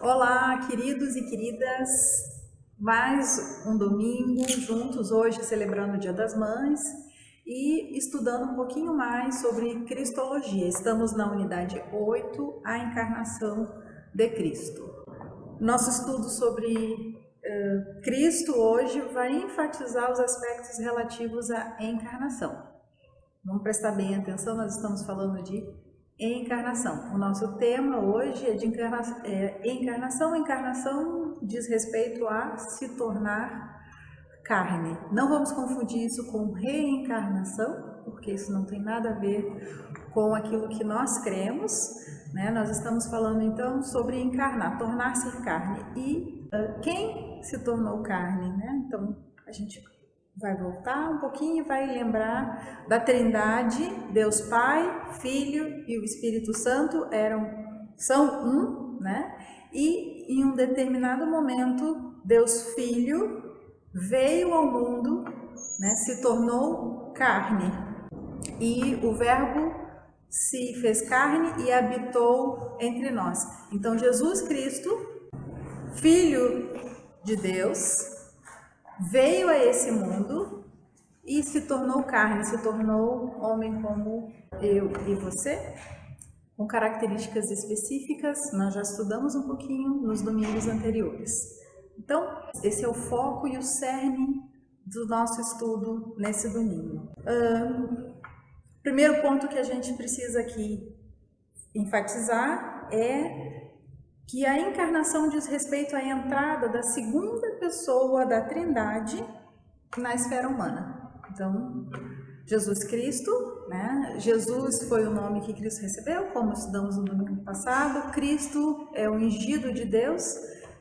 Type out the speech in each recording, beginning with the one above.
Olá, queridos e queridas, mais um domingo juntos hoje celebrando o Dia das Mães e estudando um pouquinho mais sobre Cristologia. Estamos na unidade 8, a encarnação de Cristo. Nosso estudo sobre Cristo hoje vai enfatizar os aspectos relativos à encarnação. Vamos prestar bem atenção, nós estamos falando de encarnação. O nosso tema hoje é de encarnação. Encarnação diz respeito a se tornar carne. Não vamos confundir isso com reencarnação, porque isso não tem nada a ver com aquilo que nós cremos, né? Nós estamos falando então sobre encarnar, tornar-se carne. E quem se tornou carne, né? Então a gente vai voltar um pouquinho e vai lembrar da Trindade, Deus Pai, Filho e o Espírito Santo são um, né? E em um determinado momento, Deus Filho veio ao mundo, né? Se tornou carne. E o Verbo se fez carne e habitou entre nós. Então Jesus Cristo, Filho de Deus, veio a esse mundo e se tornou carne, se tornou homem como eu e você, com características específicas. Nós já estudamos um pouquinho nos domingos anteriores. Então, esse é o foco e o cerne do nosso estudo nesse domingo. Primeiro ponto que a gente precisa aqui enfatizar é que a encarnação diz respeito à entrada da segunda pessoa da Trindade na esfera humana. Então, Jesus Cristo, né? Jesus foi o nome que Cristo recebeu, como estudamos no domingo passado. Cristo é o ungido de Deus,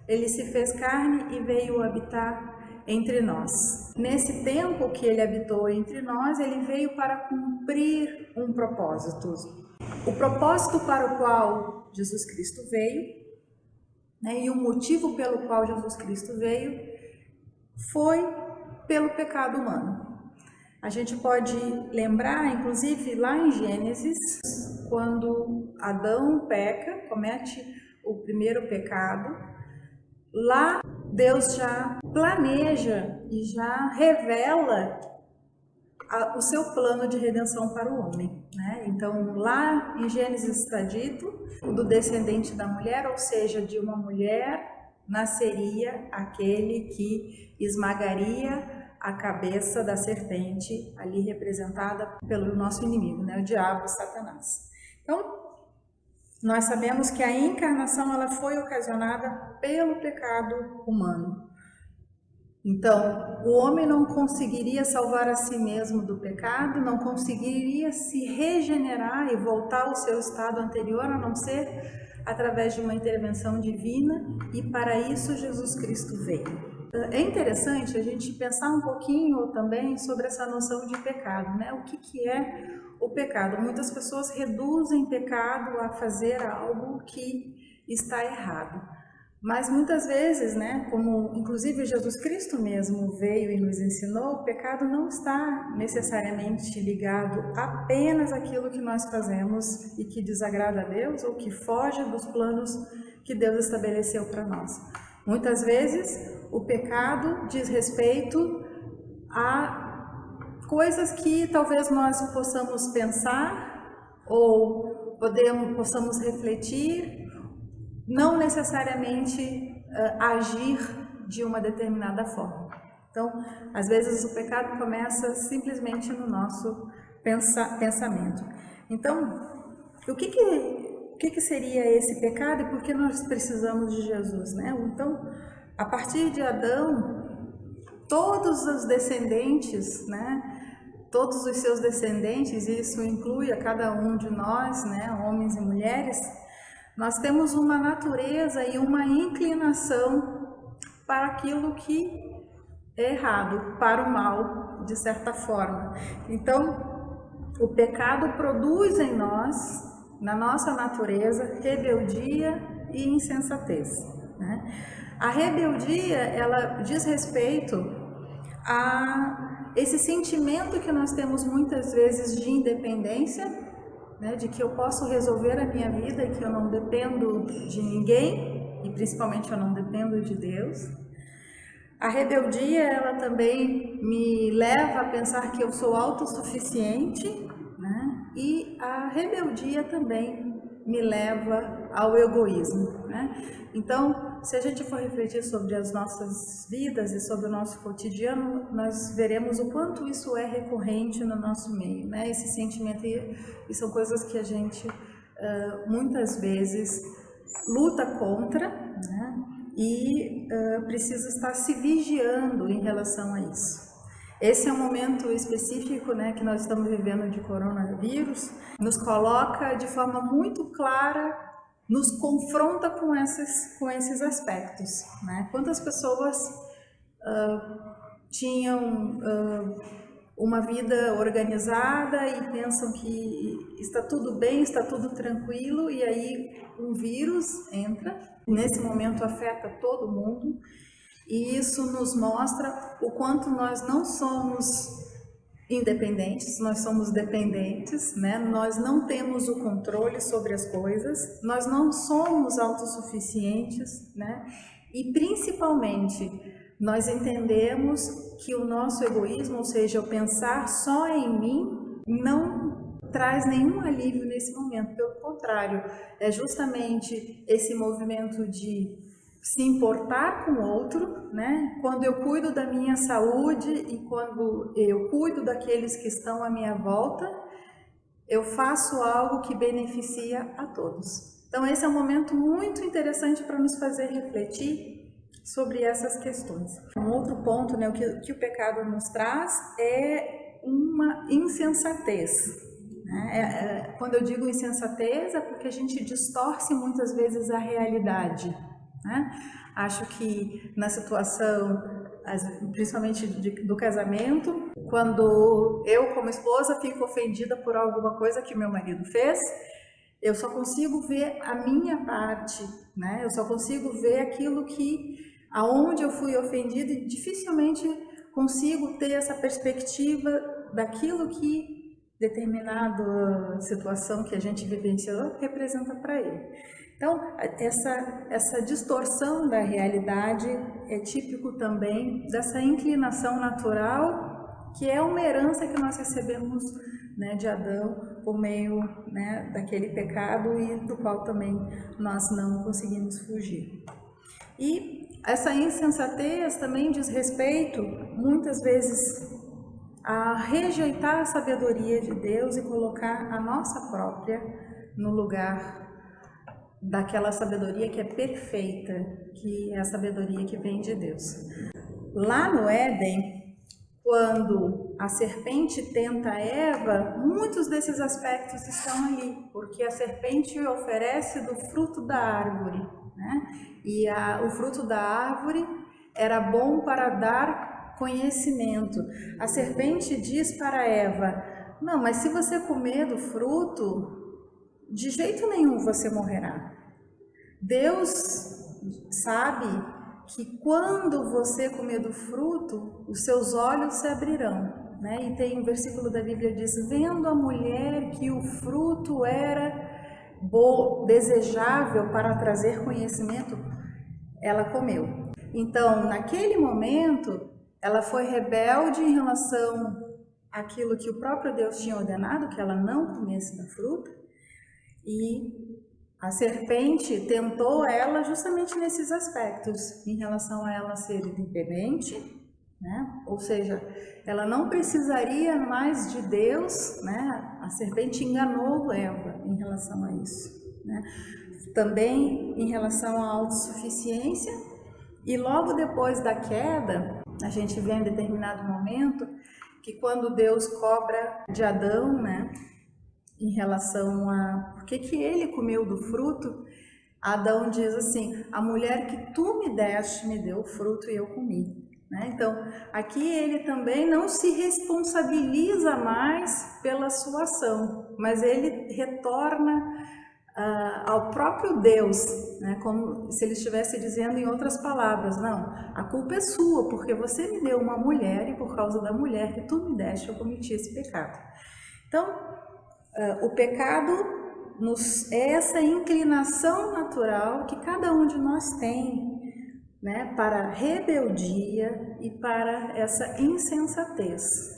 ele se fez carne e veio habitar entre nós. Nesse tempo que ele habitou entre nós, ele veio para cumprir um propósito. O propósito para o qual Jesus Cristo veio, né, e o motivo pelo qual Jesus Cristo veio foi pelo pecado humano. A gente pode lembrar, inclusive, lá em Gênesis, quando Adão peca, comete o primeiro pecado, lá Deus já planeja e já revela o seu plano de redenção para o homem, né? Então, lá em Gênesis está dito, do descendente da mulher, ou seja, de uma mulher, nasceria aquele que esmagaria a cabeça da serpente, ali representada pelo nosso inimigo, né? O diabo, Satanás. Então, nós sabemos que a encarnação ela foi ocasionada pelo pecado humano. Então, o homem não conseguiria salvar a si mesmo do pecado, não conseguiria se regenerar e voltar ao seu estado anterior, a não ser através de uma intervenção divina, e para isso Jesus Cristo veio. É interessante a gente pensar um pouquinho também sobre essa noção de pecado, né? O que é o pecado? Muitas pessoas reduzem pecado a fazer algo que está errado. Mas muitas vezes, né, como inclusive Jesus Cristo mesmo veio e nos ensinou, o pecado não está necessariamente ligado apenas àquilo que nós fazemos e que desagrada a Deus ou que foge dos planos que Deus estabeleceu para nós. Muitas vezes o pecado diz respeito a coisas que talvez nós possamos pensar ou possamos refletir, não necessariamente agir de uma determinada forma. Então, às vezes o pecado começa simplesmente no nosso pensamento. Então, o que seria esse pecado e por que nós precisamos de Jesus, né? Então, a partir de Adão, todos os descendentes, né? Todos os seus descendentes, isso inclui a cada um de nós, né? Homens e mulheres, nós temos uma natureza e uma inclinação para aquilo que é errado, para o mal, de certa forma. Então, o pecado produz em nós, na nossa natureza, rebeldia e insensatez, né? A rebeldia, ela diz respeito a esse sentimento que nós temos muitas vezes de independência, né, de que eu posso resolver a minha vida e que eu não dependo de ninguém, e principalmente eu não dependo de Deus. A rebeldia, ela também me leva a pensar que eu sou autossuficiente, né? E a rebeldia também me leva ao egoísmo, né? Então, se a gente for refletir sobre as nossas vidas e sobre o nosso cotidiano, nós veremos o quanto isso é recorrente no nosso meio, né? Esse sentimento, e são coisas que a gente muitas vezes luta contra, né? E precisa estar se vigiando em relação a isso. Esse é um momento específico, né, que nós estamos vivendo de coronavírus, nos coloca de forma muito clara, nos confronta com esses aspectos, né? Quantas pessoas tinham uma vida organizada e pensam que está tudo bem, está tudo tranquilo, e aí um vírus entra, nesse momento afeta todo mundo, e isso nos mostra o quanto nós não somos independentes, nós somos dependentes, né? Nós não temos o controle sobre as coisas, nós não somos autossuficientes, né? E principalmente nós entendemos que o nosso egoísmo, ou seja, o pensar só em mim, não traz nenhum alívio nesse momento. Pelo contrário, é justamente esse movimento de se importar com o outro, né? Quando eu cuido da minha saúde e quando eu cuido daqueles que estão à minha volta, eu faço algo que beneficia a todos. Então esse é um momento muito interessante para nos fazer refletir sobre essas questões. Um outro ponto, né, que o pecado nos traz é uma insensatez. Quando eu digo insensatez é porque a gente distorce muitas vezes a realidade, né? Acho que na situação, principalmente do casamento, quando eu como esposa fico ofendida por alguma coisa que meu marido fez, eu só consigo ver a minha parte, né? Eu só consigo ver aquilo aonde eu fui ofendida, e dificilmente consigo ter essa perspectiva daquilo que determinada situação que a gente vivenciou representa para ele. Então, essa distorção da realidade é típico também dessa inclinação natural, que é uma herança que nós recebemos, né, de Adão por meio, né, daquele pecado e do qual também nós não conseguimos fugir. E essa insensatez também diz respeito, muitas vezes, a rejeitar a sabedoria de Deus e colocar a nossa própria no lugar daquela sabedoria que é perfeita, que é a sabedoria que vem de Deus. Lá no Éden, quando a serpente tenta Eva, muitos desses aspectos estão ali, porque a serpente oferece do fruto da árvore, né? E o fruto da árvore era bom para dar conhecimento. A serpente diz para Eva: não, mas se você comer do fruto, de jeito nenhum você morrerá. Deus sabe que quando você comer do fruto, os seus olhos se abrirão, né? E tem um versículo da Bíblia que diz: vendo a mulher que o fruto era desejável para trazer conhecimento, ela comeu. Então, naquele momento, ela foi rebelde em relação àquilo que o próprio Deus tinha ordenado, que ela não comesse da fruta, e a serpente tentou ela justamente nesses aspectos, em relação a ela ser independente, né? Ou seja, ela não precisaria mais de Deus, né? A serpente enganou Eva em relação a isso, né? Também em relação à autossuficiência, e logo depois da queda, a gente vê em determinado momento que quando Deus cobra de Adão, né, em relação a por que ele comeu do fruto, Adão diz assim: a mulher que tu me deste me deu o fruto e eu comi. Né? Então, aqui ele também não se responsabiliza mais pela sua ação, mas ele retorna ao próprio Deus, né? Como se ele estivesse dizendo em outras palavras: não, a culpa é sua, porque você me deu uma mulher e por causa da mulher que tu me deste eu cometi esse pecado. Então, o pecado é essa inclinação natural que cada um de nós tem, né, para a rebeldia e para essa insensatez.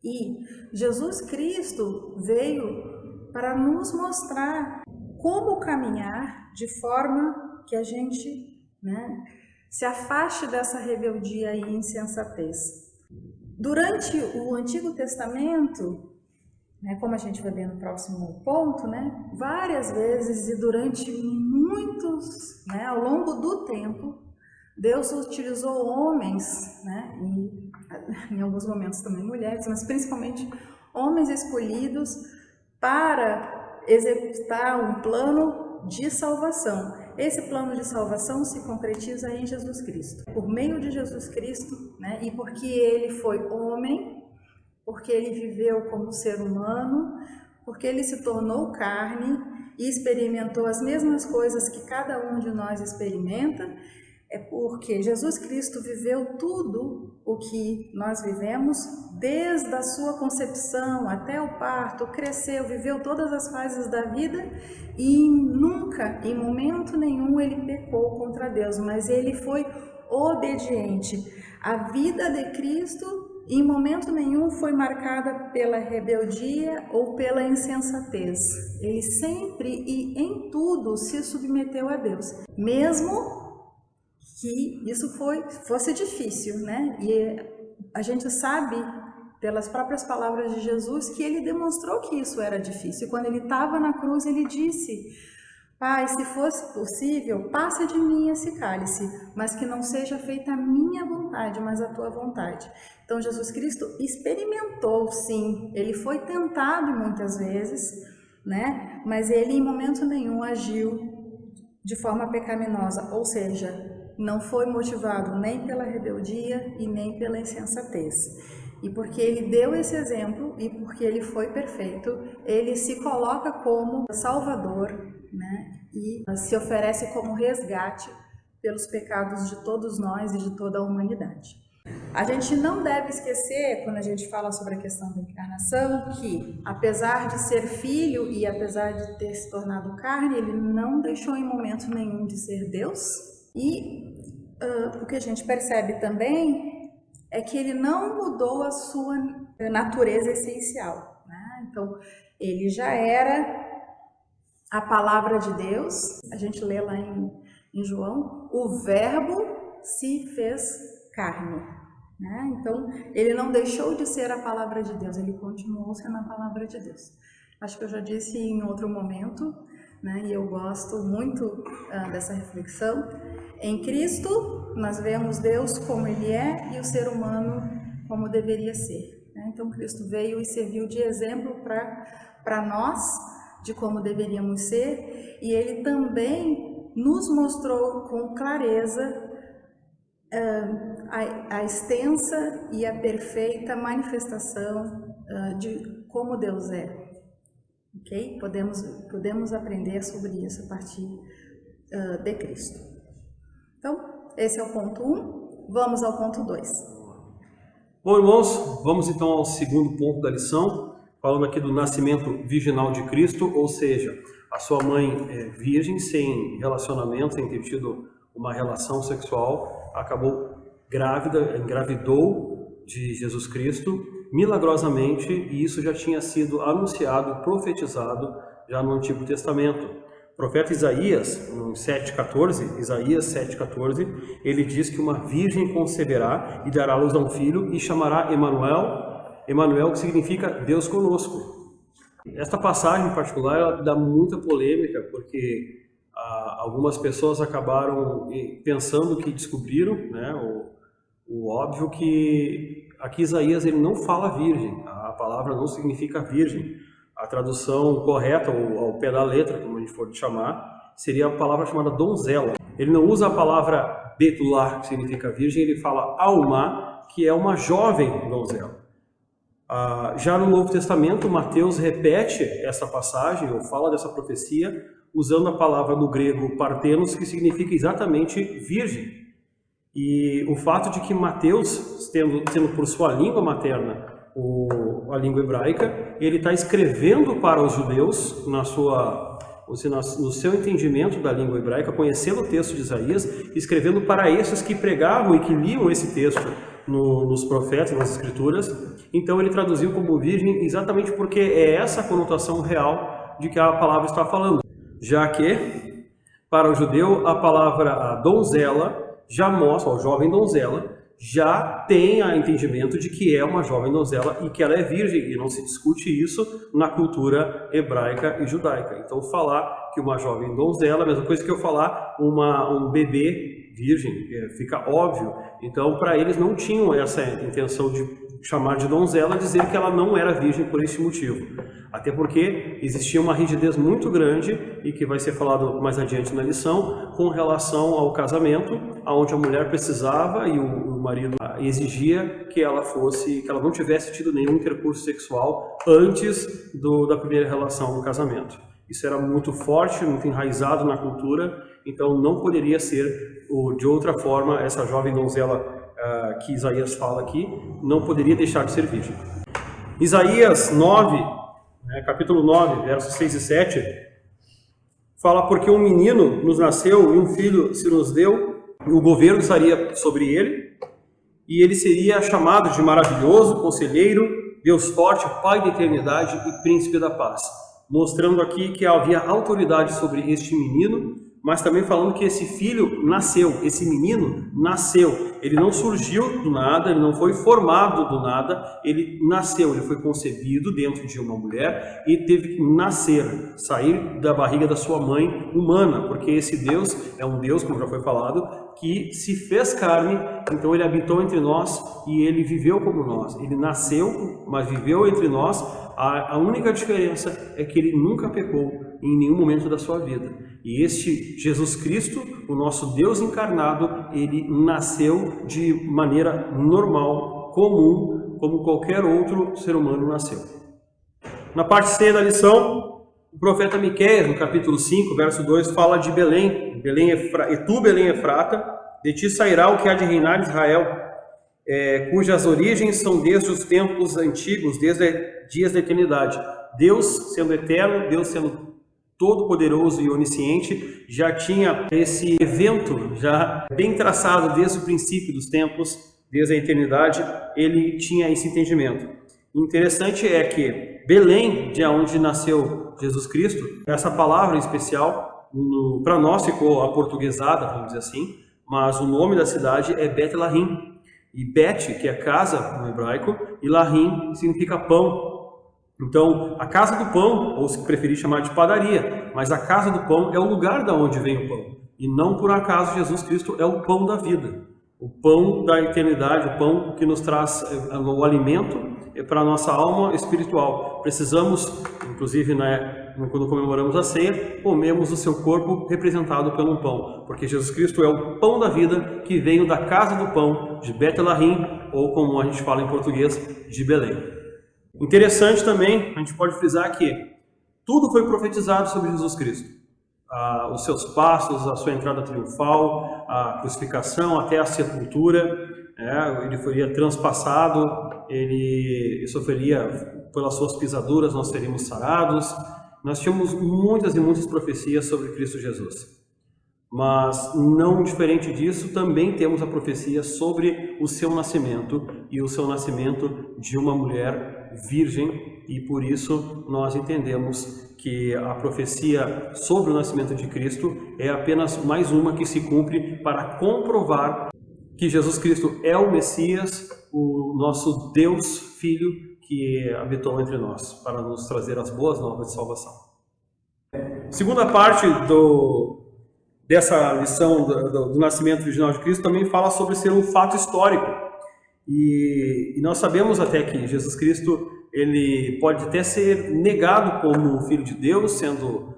E Jesus Cristo veio para nos mostrar como caminhar de forma que a gente, né, se afaste dessa rebeldia e insensatez. Durante o Antigo Testamento, né, como a gente vai ver no próximo ponto, né, várias vezes e durante muitos, né, ao longo do tempo, Deus utilizou homens, né, e em alguns momentos também mulheres, mas principalmente homens escolhidos para executar um plano de salvação. Esse plano de salvação se concretiza em Jesus Cristo. Por meio de Jesus Cristo, né, e porque ele foi homem, porque ele viveu como ser humano, porque ele se tornou carne e experimentou as mesmas coisas que cada um de nós experimenta, é porque Jesus Cristo viveu tudo o que nós vivemos, desde a sua concepção até o parto, cresceu, viveu todas as fases da vida e nunca, em momento nenhum, ele pecou contra Deus, mas ele foi obediente. A vida de Cristo, em momento nenhum, foi marcada pela rebeldia ou pela insensatez. Ele sempre e em tudo se submeteu a Deus, mesmo que isso fosse difícil, né? E a gente sabe, pelas próprias palavras de Jesus, que ele demonstrou que isso era difícil. Quando ele estava na cruz, ele disse: Pai, se fosse possível, passa de mim esse cálice, mas que não seja feita a minha vontade, mas a tua vontade. Então, Jesus Cristo experimentou, sim, ele foi tentado muitas vezes, né? Mas ele em momento nenhum agiu de forma pecaminosa, ou seja, não foi motivado nem pela rebeldia e nem pela insensatez. E porque ele deu esse exemplo e porque ele foi perfeito, ele se coloca como Salvador, né? E se oferece como resgate pelos pecados de todos nós e de toda a humanidade. A gente não deve esquecer, quando a gente fala sobre a questão da encarnação, que apesar de ser filho e apesar de ter se tornado carne, ele não deixou em momento nenhum de ser Deus. E o que a gente percebe também é que ele não mudou a sua natureza essencial, né? Então, ele já era a palavra de Deus. A gente lê lá em João, o verbo se fez carne, né? Então, ele não deixou de ser a palavra de Deus, ele continuou sendo a palavra de Deus. Acho que eu já disse em outro momento, né, e eu gosto muito dessa reflexão. Em Cristo, nós vemos Deus como Ele é e o ser humano como deveria ser, né? Então, Cristo veio e serviu de exemplo para nós, de como deveríamos ser, e Ele também nos mostrou com clareza a extensa e a perfeita manifestação de como Deus é. Okay? Podemos aprender sobre isso a partir de Cristo. Então, esse é o ponto 1. Vamos ao ponto 2. Bom, irmãos, vamos então ao segundo ponto da lição, falando aqui do nascimento virginal de Cristo, ou seja, a sua mãe virgem, sem relacionamento, sem ter tido uma relação sexual, acabou grávida, engravidou de Jesus Cristo, milagrosamente, e isso já tinha sido anunciado, profetizado já no Antigo Testamento. O profeta Isaías, no 7,14, Isaías 7,14, ele diz que uma virgem conceberá e dará à luz a um filho e chamará Emanuel, que significa Deus conosco. Esta passagem em particular ela dá muita polêmica, porque algumas pessoas acabaram pensando que descobriram, né, o óbvio que aqui Isaías ele não fala virgem, a palavra não significa virgem. A tradução correta, ou ao pé da letra, como a gente for chamar, seria a palavra chamada donzela. Ele não usa a palavra betulá, que significa virgem, ele fala alma, que é uma jovem donzela. Já no Novo Testamento, Mateus repete essa passagem, ou fala dessa profecia, usando a palavra no grego partenos, que significa exatamente virgem. E o fato de que Mateus, tendo por sua língua materna a língua hebraica, ele está escrevendo para os judeus, no seu entendimento da língua hebraica, conhecendo o texto de Isaías, escrevendo para esses que pregavam e que liam esse texto nos profetas, nas escrituras. Então ele traduziu como virgem exatamente porque é essa a conotação real de que a palavra está falando, já que para o judeu a palavra a donzela já mostra, a jovem donzela, já tem o entendimento de que é uma jovem donzela e que ela é virgem, e não se discute isso na cultura hebraica e judaica. Então falar que uma jovem donzela é a mesma coisa que eu falar um bebê virgem, fica óbvio. Então para eles não tinham essa intenção de chamar de donzela, dizer que ela não era virgem por esse motivo. Até porque existia uma rigidez muito grande, e que vai ser falado mais adiante na lição, com relação ao casamento, onde a mulher precisava e o marido exigia que ela não tivesse tido nenhum intercurso sexual antes da primeira relação do casamento. Isso era muito forte, muito enraizado na cultura, então não poderia ser de outra forma. Essa jovem donzela que Isaías fala aqui não poderia deixar de ser virgem. Isaías 9, capítulo 9, versos 6 e 7, fala: porque um menino nos nasceu e um filho se nos deu, e o governo estaria sobre ele, e ele seria chamado de maravilhoso, conselheiro, Deus forte, Pai da eternidade e príncipe da paz. Mostrando aqui que havia autoridade sobre este menino, mas também falando que esse filho nasceu, esse menino nasceu. Ele não surgiu do nada, ele não foi formado do nada, ele nasceu, ele foi concebido dentro de uma mulher e teve que nascer, sair da barriga da sua mãe humana, porque esse Deus é um Deus, como já foi falado, que se fez carne, então ele habitou entre nós e ele viveu como nós. Ele nasceu, mas viveu entre nós. A única diferença é que ele nunca pecou em nenhum momento da sua vida. E este Jesus Cristo, o nosso Deus encarnado, ele nasceu de maneira normal, comum, como qualquer outro ser humano nasceu. Na parte C da lição, o profeta Miqueias, no capítulo 5, verso 2, fala de Belém. E tu, Belém Efrata, de ti sairá o que há de reinar em Israel, cujas origens são desde os tempos antigos, desde dias da eternidade. Deus sendo eterno, Deus sendo todo-poderoso e onisciente, já tinha esse evento já bem traçado desde o princípio dos tempos, desde a eternidade, ele tinha esse entendimento. O interessante é que Belém, de onde nasceu Jesus Cristo, essa palavra em especial, para nós ficou aportuguesada, vamos dizer assim, mas o nome da cidade é Bet-Lahim. E Bet, que é casa no hebraico, e Lahim significa pão. Então, a casa do pão, ou se preferir chamar de padaria, mas a casa do pão é o lugar da onde vem o pão. E não por acaso Jesus Cristo é o pão da vida, o pão da eternidade, o pão que nos traz o alimento para a nossa alma espiritual. Precisamos, inclusive, quando comemoramos a ceia, comemos o seu corpo representado pelo pão, porque Jesus Cristo é o pão da vida que veio da casa do pão, de Bet-Lahim, ou como a gente fala em português, de Belém. Interessante também, a gente pode frisar que tudo foi profetizado sobre Jesus Cristo. Os seus passos, a sua entrada triunfal, a crucificação até a sepultura, ele seria transpassado, ele sofreria pelas suas pisaduras, nós seríamos sarados. Nós tínhamos muitas e muitas profecias sobre Cristo Jesus. Mas, não diferente disso, também temos a profecia sobre o seu nascimento, e o seu nascimento de uma mulher virgem, e por isso nós entendemos que a profecia sobre o nascimento de Cristo é apenas mais uma que se cumpre para comprovar que Jesus Cristo é o Messias, o nosso Deus Filho que habitou entre nós, para nos trazer as boas novas de salvação. Segunda parte dessa lição do nascimento virginal de Cristo também fala sobre ser um fato histórico. E nós sabemos até que Jesus Cristo, ele pode até ser negado como Filho de Deus, sendo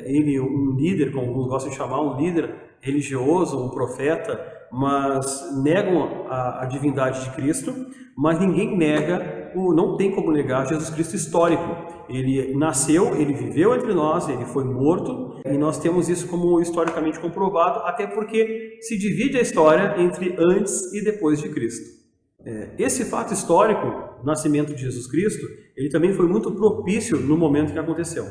ele um líder, como alguns gostam de chamar, um líder religioso, um profeta, mas negam a divindade de Cristo, mas ninguém nega, não tem como negar Jesus Cristo histórico. Ele nasceu, ele viveu entre nós, ele foi morto, e nós temos isso como historicamente comprovado, até porque se divide a história entre antes e depois de Cristo. Esse fato histórico, o nascimento de Jesus Cristo, ele também foi muito propício no momento que aconteceu.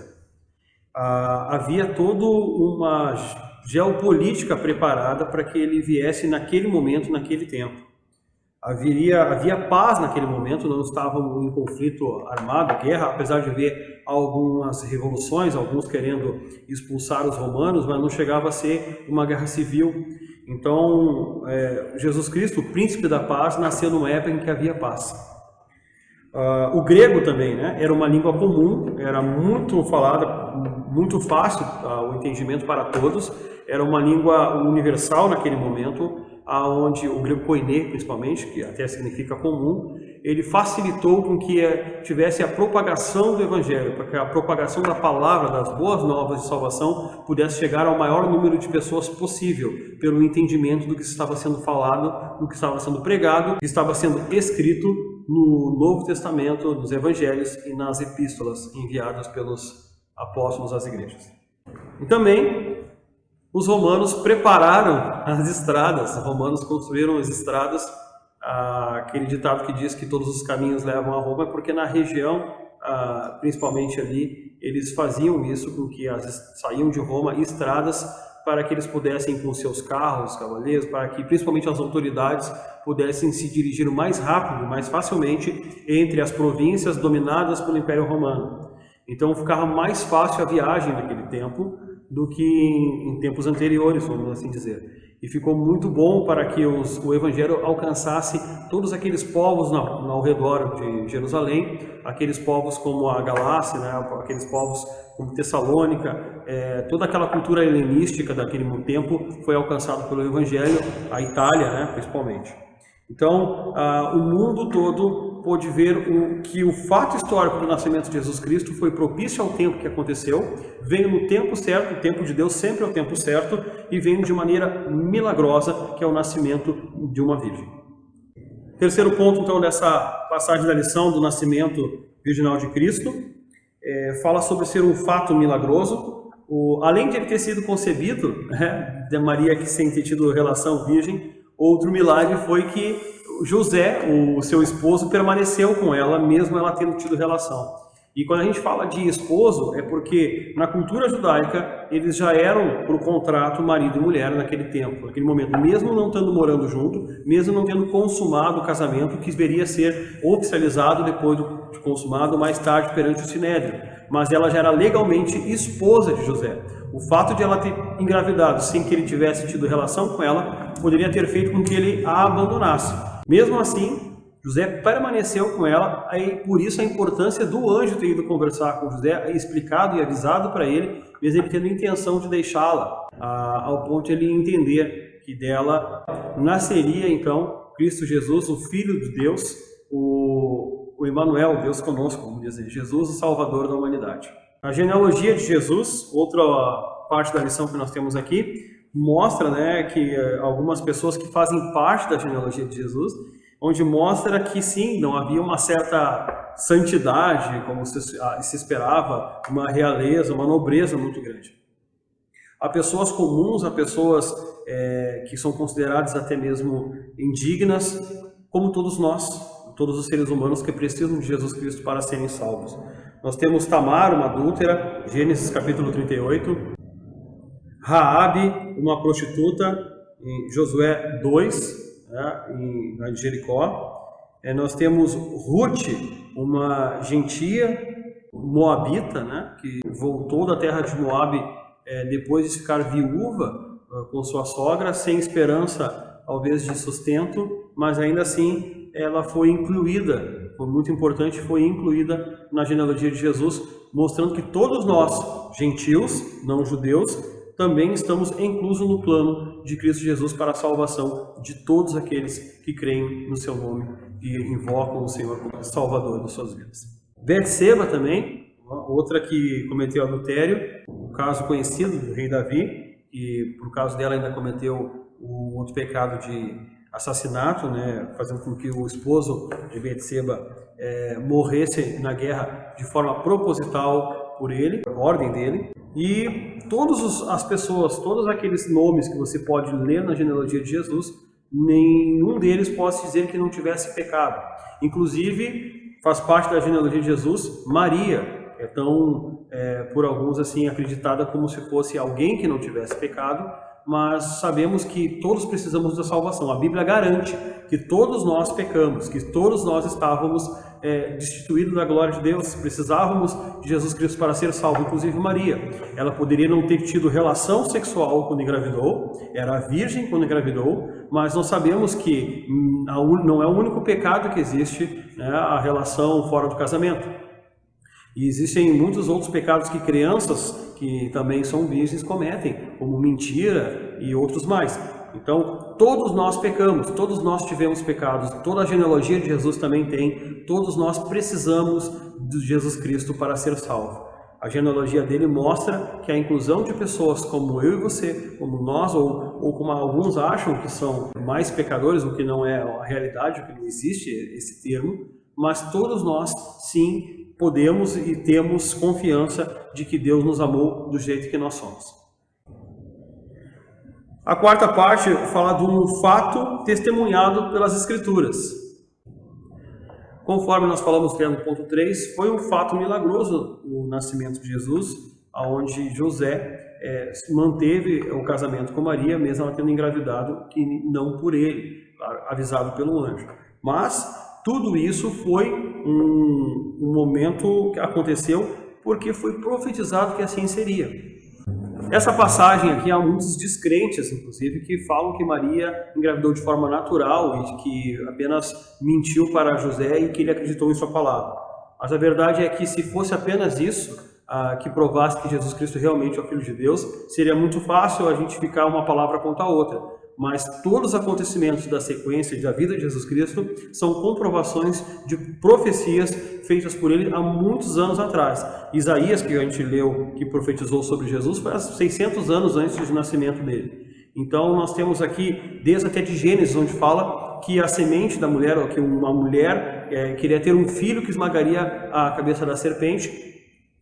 Havia toda uma geopolítica preparada para que ele viesse naquele momento, naquele tempo. Havia paz naquele momento, não estavam em conflito armado, guerra, apesar de haver algumas revoluções, alguns querendo expulsar os romanos, mas não chegava a ser uma guerra civil. Então, Jesus Cristo, o príncipe da paz, nasceu numa época em que havia paz. O grego também, né, era uma língua comum, era muito falada, muito fácil o entendimento para todos, era uma língua universal naquele momento, aonde o grego koiné, principalmente, que até significa comum, ele facilitou com que tivesse a propagação do evangelho, para que a propagação da palavra, das boas novas de salvação, pudesse chegar ao maior número de pessoas possível, pelo entendimento do que estava sendo falado, do que estava sendo pregado, do que estava sendo escrito no Novo Testamento, nos evangelhos e nas epístolas enviadas pelos apóstolos às igrejas. E também os romanos prepararam as estradas, os romanos construíram as estradas, aquele ditado que diz que todos os caminhos levam a Roma, porque na região, principalmente ali, eles faziam isso com que saíam de Roma estradas para que eles pudessem, com seus carros, cavaleiros, para que principalmente as autoridades pudessem se dirigir mais rápido, mais facilmente entre as províncias dominadas pelo Império Romano. Então ficava mais fácil a viagem naquele tempo do que em tempos anteriores, vamos assim dizer. E ficou muito bom para que o Evangelho alcançasse todos aqueles povos ao redor de Jerusalém, aqueles povos como a Galácia, né, aqueles povos como Tessalônica, toda aquela cultura helenística daquele tempo foi alcançado pelo Evangelho, a Itália, né, principalmente. Então, o mundo todo pôde ver que o fato histórico do nascimento de Jesus Cristo foi propício ao tempo que aconteceu, veio no tempo certo, o tempo de Deus sempre é o tempo certo, e veio de maneira milagrosa, que é o nascimento de uma virgem. Terceiro ponto, então, dessa passagem da lição do nascimento virginal de Cristo, fala sobre ser um fato milagroso. Além de ele ter sido concebido, de Maria que sem ter tido relação virgem, outro milagre foi que José, o seu esposo, permaneceu com ela, mesmo ela tendo tido relação. E quando a gente fala de esposo, é porque na cultura judaica eles já eram, por contrato, marido e mulher naquele tempo, naquele momento, mesmo não estando morando junto, mesmo não tendo consumado o casamento, que deveria ser oficializado depois de consumado, mais tarde perante o Sinédrio. Mas ela já era legalmente esposa de José. O fato de ela ter engravidado sem que ele tivesse tido relação com ela, poderia ter feito com que ele a abandonasse. Mesmo assim, José permaneceu com ela, aí por isso a importância do anjo ter ido conversar com José, explicado e avisado para ele, mesmo ele tendo intenção de deixá-la, ao ponto de ele entender que dela nasceria então Cristo Jesus, o Filho de Deus, o Emmanuel, Deus conosco, vamos dizer, Jesus, o Salvador da humanidade. A genealogia de Jesus, outra parte da lição que nós temos aqui, mostra, né, que algumas pessoas que fazem parte da genealogia de Jesus, onde mostra que sim, não havia uma certa santidade, como se esperava, uma realeza, uma nobreza muito grande. Há pessoas comuns, há pessoas que são consideradas até mesmo indignas, como todos nós, todos os seres humanos que precisam de Jesus Cristo para serem salvos. Nós temos Tamar, uma adúltera, Gênesis capítulo 38, Raabe, uma prostituta, em Josué 2, em Jericó. Nós temos Ruth, uma gentia moabita, né, que voltou da terra de Moabe depois de ficar viúva com sua sogra, sem esperança, talvez, de sustento, mas ainda assim ela foi incluída, foi muito importante, foi incluída na genealogia de Jesus, mostrando que todos nós, gentios, não judeus, também estamos inclusos no plano de Cristo Jesus para a salvação de todos aqueles que creem no seu nome e invocam o Senhor como Salvador das suas vidas. Betseba também, outra que cometeu adultério, o caso conhecido do rei Davi, e por causa dela ainda cometeu o outro pecado de assassinato, né, fazendo com que o esposo de Betseba morresse na guerra de forma proposital por ele, por ordem dele. E todas as pessoas, todos aqueles nomes que você pode ler na genealogia de Jesus, nenhum deles pode dizer que não tivesse pecado. Inclusive, faz parte da genealogia de Jesus, Maria, é tão, por alguns assim, acreditada como se fosse alguém que não tivesse pecado, mas sabemos que todos precisamos da salvação. A Bíblia garante que todos nós pecamos, que todos nós estávamos destituídos da glória de Deus, precisávamos de Jesus Cristo para ser salvo, inclusive Maria. Ela poderia não ter tido relação sexual quando engravidou, era virgem quando engravidou, mas nós sabemos que não é o único pecado que existe, né, a relação fora do casamento. E existem muitos outros pecados que crianças que também são virgens cometem, como mentira e outros mais. Então, todos nós pecamos, todos nós tivemos pecados, toda a genealogia de Jesus também tem, todos nós precisamos de Jesus Cristo para ser salvo. A genealogia dele mostra que a inclusão de pessoas como eu e você, como nós, ou como alguns acham que são mais pecadores, o que não é a realidade, o que não existe esse termo, mas todos nós, sim, podemos e temos confiança de que Deus nos amou do jeito que nós somos. A quarta parte fala de um fato testemunhado pelas Escrituras. Conforme nós falamos no ponto 3, foi um fato milagroso o nascimento de Jesus, onde José manteve o casamento com Maria, mesmo ela tendo engravidado, que não por ele, avisado pelo anjo. Mas tudo isso foi um momento que aconteceu porque foi profetizado que assim seria. Essa passagem aqui, há muitos descrentes, inclusive, que falam que Maria engravidou de forma natural e que apenas mentiu para José e que ele acreditou em sua palavra. Mas a verdade é que se fosse apenas isso, que provasse que Jesus Cristo realmente é o Filho de Deus, seria muito fácil a gente ficar uma palavra contra a outra. Mas todos os acontecimentos da sequência da vida de Jesus Cristo são comprovações de profecias feitas por ele há muitos anos atrás. Isaías, que a gente leu, que profetizou sobre Jesus, foi há 600 anos antes do nascimento dele. Então nós temos aqui, desde até de Gênesis, onde fala que a semente da mulher, ou que uma mulher queria ter um filho que esmagaria a cabeça da serpente,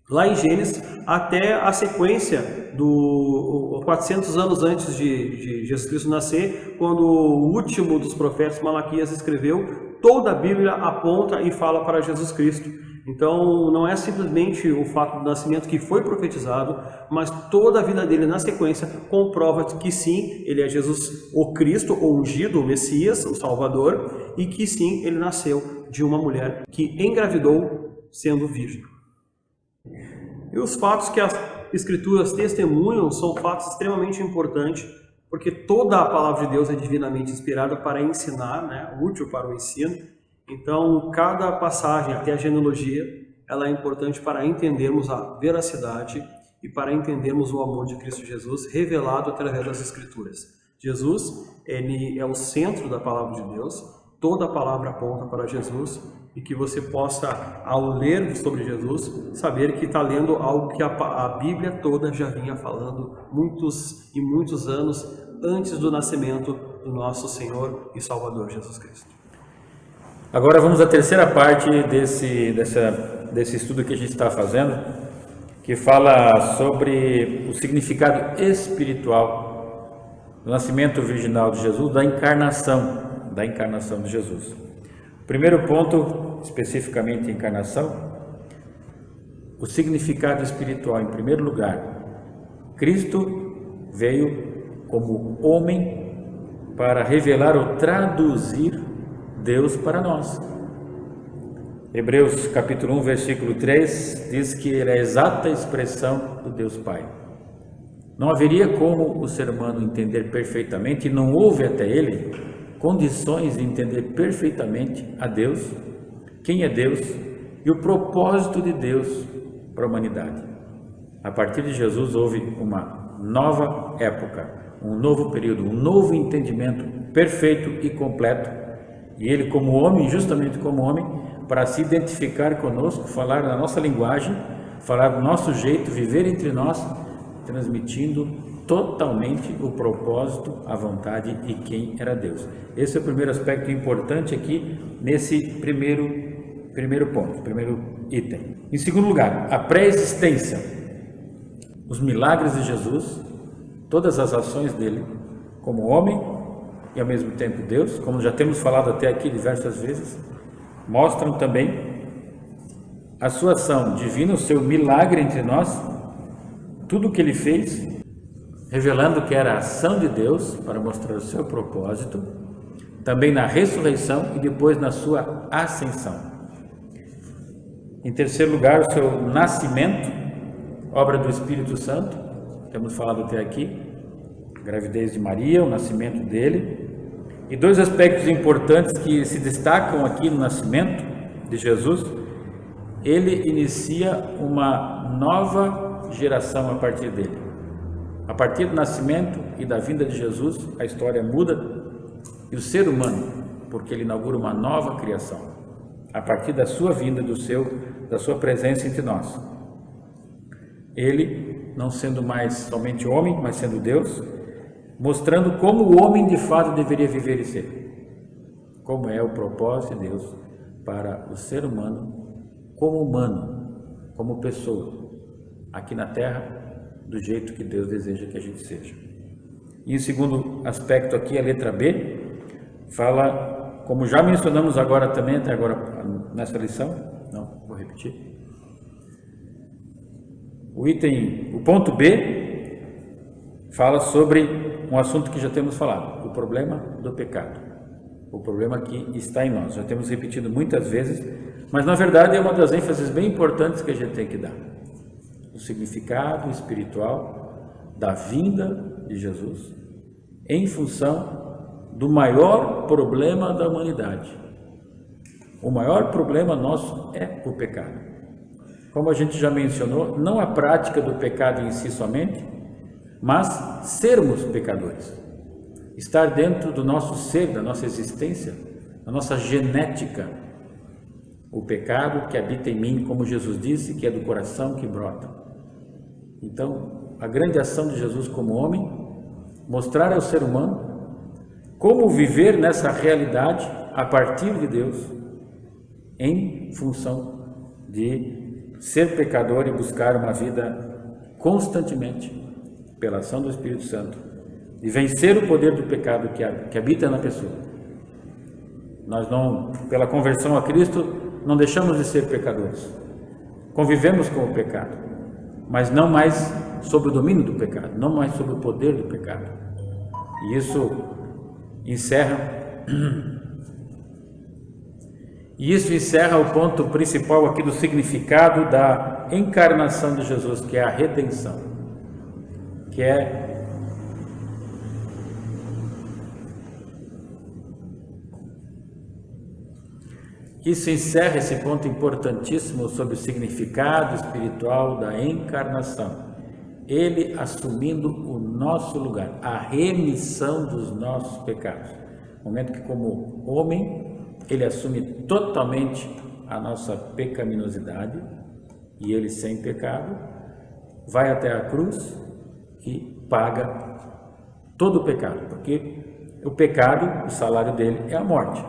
lá em Gênesis, até a sequência do 400 anos antes de Jesus Cristo nascer, quando o último dos profetas, Malaquias, escreveu, toda a Bíblia aponta e fala para Jesus Cristo. Então, não é simplesmente o fato do nascimento que foi profetizado, mas toda a vida dele na sequência comprova que sim, ele é Jesus, o Cristo, o ungido, o Messias, o Salvador, e que sim, ele nasceu de uma mulher que engravidou sendo virgem. E os fatos que as Escrituras testemunham são fatos extremamente importantes, porque toda a palavra de Deus é divinamente inspirada para ensinar, né? Útil para o ensino. Então, cada passagem, até a genealogia, ela é importante para entendermos a veracidade e para entendermos o amor de Cristo Jesus revelado através das Escrituras. Jesus, ele é o centro da palavra de Deus, toda a palavra aponta para Jesus, e que você possa, ao ler sobre Jesus, saber que está lendo algo que a Bíblia toda já vinha falando muitos e muitos anos antes do nascimento do nosso Senhor e Salvador Jesus Cristo. Agora vamos à terceira parte desse estudo que a gente está fazendo, que fala sobre o significado espiritual do nascimento virginal de Jesus, da encarnação de Jesus. Primeiro ponto, especificamente encarnação, o significado espiritual. Em primeiro lugar, Cristo veio como homem para revelar ou traduzir Deus para nós. Hebreus capítulo 1, versículo 3 diz que ele é a exata expressão do Deus Pai. Não haveria como o ser humano entender perfeitamente, e não houve até ele condições de entender perfeitamente a Deus, quem é Deus e o propósito de Deus para a humanidade. A partir de Jesus houve uma nova época, um novo período, um novo entendimento perfeito e completo, e ele como homem, justamente como homem, para se identificar conosco, falar na nossa linguagem, falar do nosso jeito, viver entre nós, transmitindo totalmente o propósito, a vontade e quem era Deus. Esse é o primeiro aspecto importante aqui nesse primeiro ponto, primeiro item. Em segundo lugar, a pré-existência, os milagres de Jesus, todas as ações dele como homem e ao mesmo tempo Deus, como já temos falado até aqui diversas vezes, mostram também a sua ação divina, o seu milagre entre nós, tudo o que ele fez, revelando que era a ação de Deus para mostrar o seu propósito, também na ressurreição e depois na sua ascensão. Em terceiro lugar, o seu nascimento, obra do Espírito Santo, temos falado até aqui, a gravidez de Maria, o nascimento dele, e dois aspectos importantes que se destacam aqui no nascimento de Jesus. Ele inicia uma nova geração a partir dele. A partir do nascimento e da vinda de Jesus, a história muda, e o ser humano, porque ele inaugura uma nova criação, a partir da sua vinda, da sua presença entre nós. Ele, não sendo mais somente homem, mas sendo Deus, mostrando como o homem de fato deveria viver e ser. Como é o propósito de Deus para o ser humano, como pessoa, aqui na Terra, do jeito que Deus deseja que a gente seja. E o segundo aspecto aqui, a letra B, fala, como já mencionamos agora também, até agora nessa lição, não, vou repetir. O ponto B fala sobre um assunto que já temos falado, o problema do pecado, o problema que está em nós. Já temos repetido muitas vezes, mas na verdade é uma das ênfases bem importantes que a gente tem que dar. O significado espiritual da vinda de Jesus em função do maior problema da humanidade. O maior problema nosso é o pecado. Como a gente já mencionou, não a prática do pecado em si somente, mas sermos pecadores. Estar dentro do nosso ser, da nossa existência, da nossa genética. O pecado que habita em mim, como Jesus disse, que é do coração que brota. Então, a grande ação de Jesus como homem, mostrar ao ser humano como viver nessa realidade a partir de Deus, em função de ser pecador e buscar uma vida constantemente, pela ação do Espírito Santo, de vencer o poder do pecado que habita na pessoa. Nós não, pela conversão a Cristo, não deixamos de ser pecadores. Convivemos com o pecado, mas não mais sob o domínio do pecado, não mais sob o poder do pecado. E isso encerra o ponto principal aqui do significado da encarnação de Jesus, que é a redenção, que é isso encerra esse ponto importantíssimo sobre o significado espiritual da encarnação. Ele assumindo o nosso lugar, a remissão dos nossos pecados. No momento que, como homem, ele assume totalmente a nossa pecaminosidade, e ele, sem pecado, vai até a cruz e paga todo o pecado, porque o pecado, o salário dele é a morte.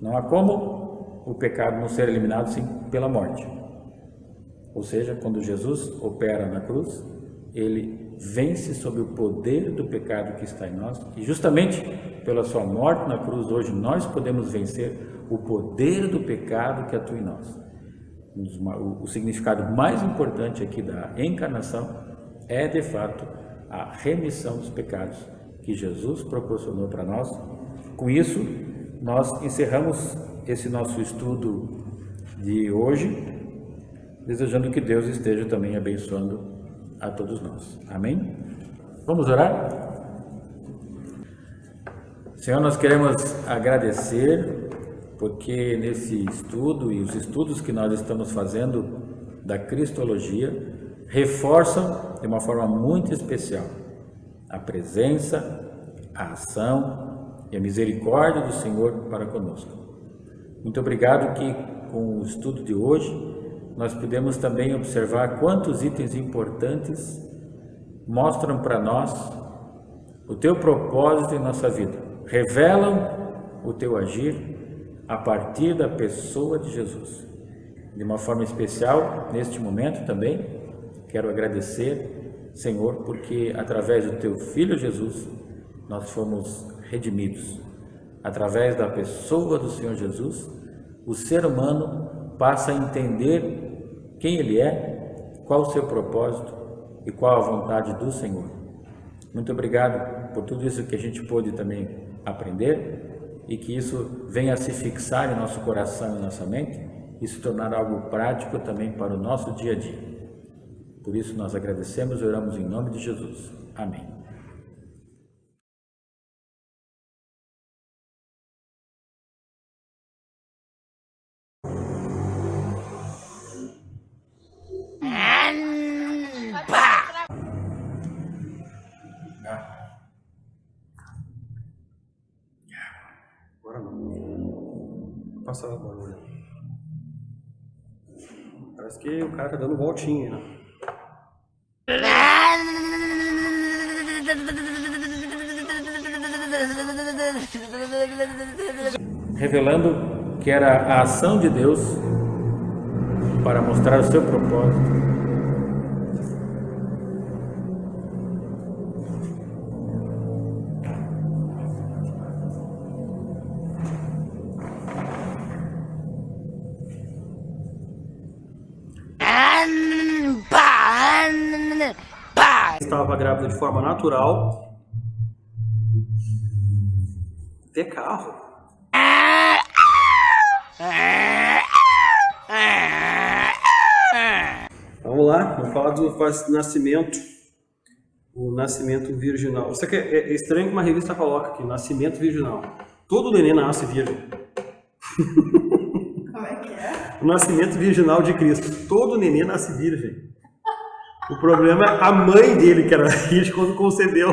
Não há como o pecado não ser eliminado sim pela morte. Ou seja, quando Jesus opera na cruz, ele vence sobre o poder do pecado que está em nós, e justamente pela sua morte na cruz, hoje nós podemos vencer o poder do pecado que atua em nós. O significado mais importante aqui da encarnação é, de fato, a remissão dos pecados que Jesus proporcionou para nós. Com isso, nós encerramos esse nosso estudo de hoje, desejando que Deus esteja também abençoando a todos nós. Amém? Vamos orar? Senhor, nós queremos agradecer porque nesse estudo e os estudos que nós estamos fazendo da Cristologia reforçam de uma forma muito especial a presença, a ação e a misericórdia do Senhor para conosco. Muito obrigado que com o estudo de hoje nós podemos também observar quantos itens importantes mostram para nós o teu propósito em nossa vida, revelam o teu agir a partir da pessoa de Jesus. De uma forma especial, neste momento também, quero agradecer, Senhor, porque através do teu Filho Jesus, nós fomos redimidos. Através da pessoa do Senhor Jesus, o ser humano passa a entender quem ele é, qual o seu propósito e qual a vontade do Senhor. Muito obrigado por tudo isso que a gente pôde também aprender e que isso venha a se fixar em nosso coração e nossa mente e se tornar algo prático também para o nosso dia a dia. Por isso nós agradecemos e oramos em nome de Jesus. Amém. Agora não. Passa a bola. Parece que o cara tá dando voltinha, né? Revelando que era a ação de Deus para mostrar o seu propósito. Estava grávida de forma natural. Ter carro. Vamos lá, vamos falar do nascimento. O nascimento virginal. Isso aqui é estranho que uma revista coloca aqui, nascimento virginal. Todo neném nasce virgem. Como é que é? O nascimento virginal de Cristo. Todo neném nasce virgem. O problema é a mãe dele, que era virgem quando concebeu.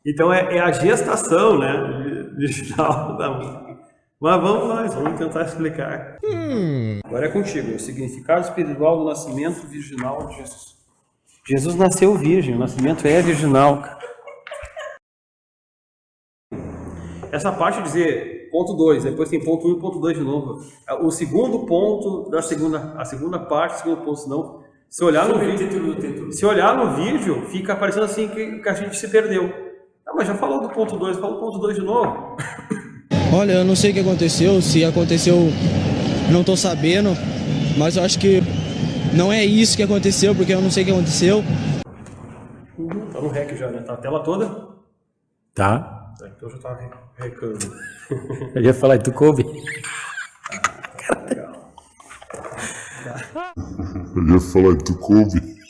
Então é a gestação, né, virginal da mãe. Mas vamos tentar explicar. Agora é contigo, o significado espiritual do nascimento virginal de Jesus. Jesus nasceu virgem, o nascimento é virginal. Essa parte de dizer ponto 2, depois tem ponto 1 e ponto 2 de novo. O segundo ponto da a segunda parte do segundo ponto, senão, se olhar no vídeo, fica parecendo assim que a gente se perdeu. Ah, mas já falou do ponto 2, fala o ponto 2 de novo. Olha, eu não sei o que aconteceu, se aconteceu, não tô sabendo, mas eu acho que não é isso que aconteceu, porque eu não sei o que aconteceu. Tá no rec já, né? Tá a tela toda? Tá. Então já tá recando. Eu ia falar, tu coube? Legal. Eu ia falar, tu coube?